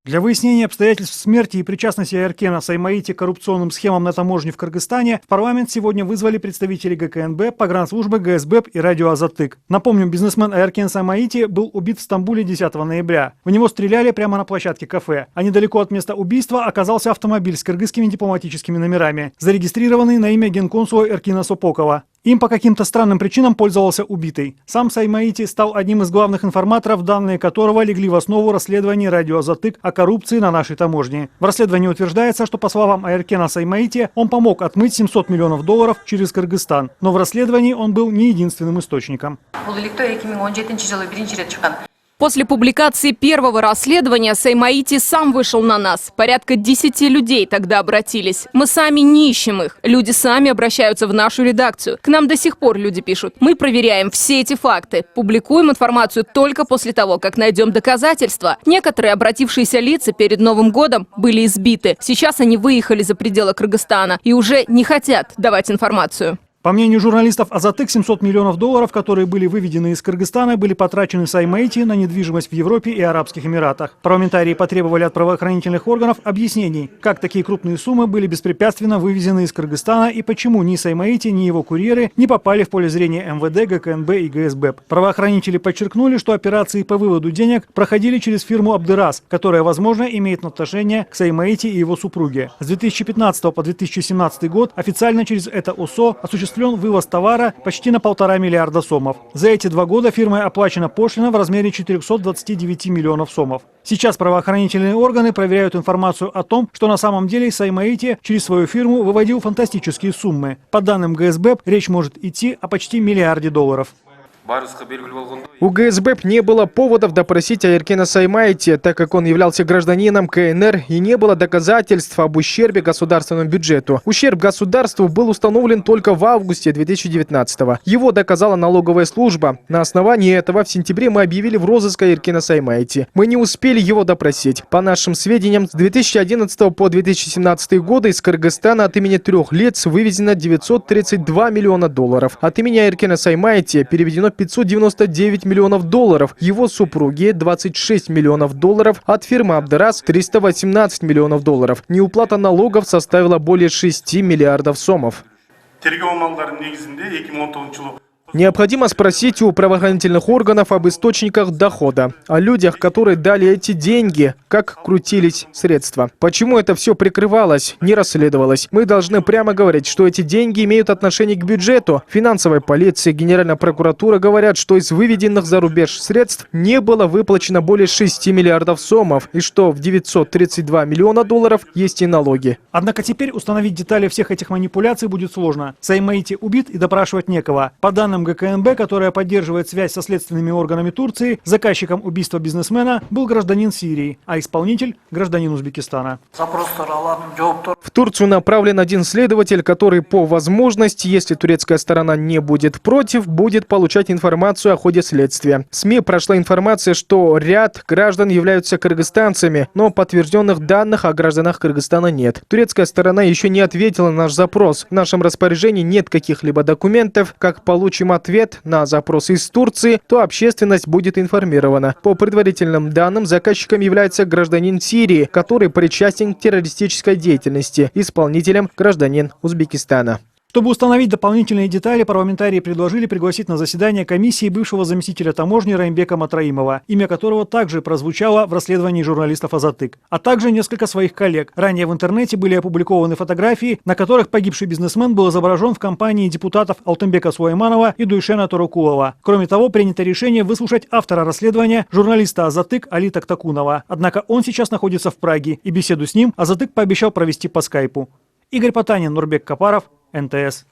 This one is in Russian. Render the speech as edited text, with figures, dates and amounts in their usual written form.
Для выяснения обстоятельств смерти и причастности Айркена Саймаити к коррупционным схемам на таможне в Кыргызстане в парламент сегодня вызвали представителей ГКНБ, погранслужбы, ГСБЭП и радио «Азаттык». Напомним, бизнесмен Айркен Саймаити был убит в Стамбуле 10 ноября. В него стреляли прямо на площадке кафе, а недалеко от места убийства оказался автомобиль с кыргызскими дипломатическими номерами, зарегистрированный на имя генконсула Эркина Сопокова. Им по каким-то странным причинам пользовался убитый. Сам Саймаити стал одним из главных информаторов, данные которого легли в основу расследования радио «Азаттык» о коррупции на нашей таможне. В расследовании утверждается, что, по словам Айркена Саймаити, он помог отмыть $700 миллионов через Кыргызстан. Но в расследовании он был не единственным источником. После публикации первого расследования Саймаити сам вышел на нас. Порядка 10 людей тогда обратились. Мы сами не ищем их. Люди сами обращаются в нашу редакцию. К нам до сих пор люди пишут. Мы проверяем все эти факты. Публикуем информацию только после того, как найдем доказательства. Некоторые обратившиеся лица перед Новым годом были избиты. Сейчас они выехали за пределы Кыргызстана и уже не хотят давать информацию. По мнению журналистов «Азаттык», $700 миллионов, которые были выведены из Кыргызстана, были потрачены Саймаити на недвижимость в Европе и Арабских Эмиратах. Парламентарии потребовали от правоохранительных органов объяснений, как такие крупные суммы были беспрепятственно вывезены из Кыргызстана и почему ни Саймаити, ни его курьеры не попали в поле зрения МВД, ГКНБ и ГСБЭП. Правоохранители подчеркнули, что операции по выводу денег проходили через фирму «Абдерас», которая, возможно, имеет отношение к Саймаити и его супруге. С 2015 по 2017 год официально через это ОСО осуществлен вывоз товара почти на 1,5 миллиарда сомов. За эти 2 года фирмой оплачена пошлина в размере 429 миллионов сомов. Сейчас правоохранительные органы проверяют информацию о том, что на самом деле Саймаити через свою фирму выводил фантастические суммы. По данным ГСБЭП, речь может идти о почти $1 миллиарде. У ГСБЭП не было поводов допросить Айркена Саймаити, так как он являлся гражданином КНР и не было доказательств об ущербе государственному бюджету. Ущерб государству был установлен только в августе 2019-го. Его доказала налоговая служба. На основании этого в сентябре мы объявили в розыск Айркена Саймаити. Мы не успели его допросить. По нашим сведениям, с 2011 по 2017 годы из Кыргызстана от имени 3 лиц вывезено $932 миллиона. От имени Айркена Саймаити переведено $599 миллионов, его супруге $26 миллионов, от фирмы «Абдерас» $318 миллионов. Неуплата налогов составила более 6 миллиардов сомов. Необходимо спросить у правоохранительных органов об источниках дохода, о людях, которые дали эти деньги, как крутились средства. Почему это все прикрывалось, не расследовалось? Мы должны прямо говорить, что эти деньги имеют отношение к бюджету. Финансовая полиция, Генеральная прокуратура говорят, что из выведенных за рубеж средств не было выплачено более 6 миллиардов сомов, и что в $932 миллиона есть и налоги. Однако теперь установить детали всех этих манипуляций будет сложно. Саймаити убит и допрашивать некого. По данным ГКНБ, которая поддерживает связь со следственными органами Турции, заказчиком убийства бизнесмена был гражданин Сирии, а исполнитель – гражданин Узбекистана. В Турцию направлен один следователь, который по возможности, если турецкая сторона не будет против, будет получать информацию о ходе следствия. В СМИ прошла информация, что ряд граждан являются кыргызстанцами, но подтвержденных данных о гражданах Кыргызстана нет. Турецкая сторона еще не ответила на наш запрос. В нашем распоряжении нет каких-либо документов. Как получим ответ на запрос из Турции, то общественность будет информирована. По предварительным данным, заказчиком является гражданин Сирии, который причастен к террористической деятельности, исполнителем гражданин Узбекистана. Чтобы установить дополнительные детали, парламентарии предложили пригласить на заседание комиссии бывшего заместителя таможни Раймбека Матраимова, имя которого также прозвучало в расследовании журналистов «Азаттык», а также несколько своих коллег. Ранее в интернете были опубликованы фотографии, на которых погибший бизнесмен был изображен в компании депутатов Алтынбека Сулайманова и Дуйшена Турукулова. Кроме того, принято решение выслушать автора расследования, журналиста «Азаттык» Али Тактакунова. Однако он сейчас находится в Праге, и беседу с ним «Азаттык» пообещал провести по скайпу. Игорь Потанин, Нурбек Капаров, НТС.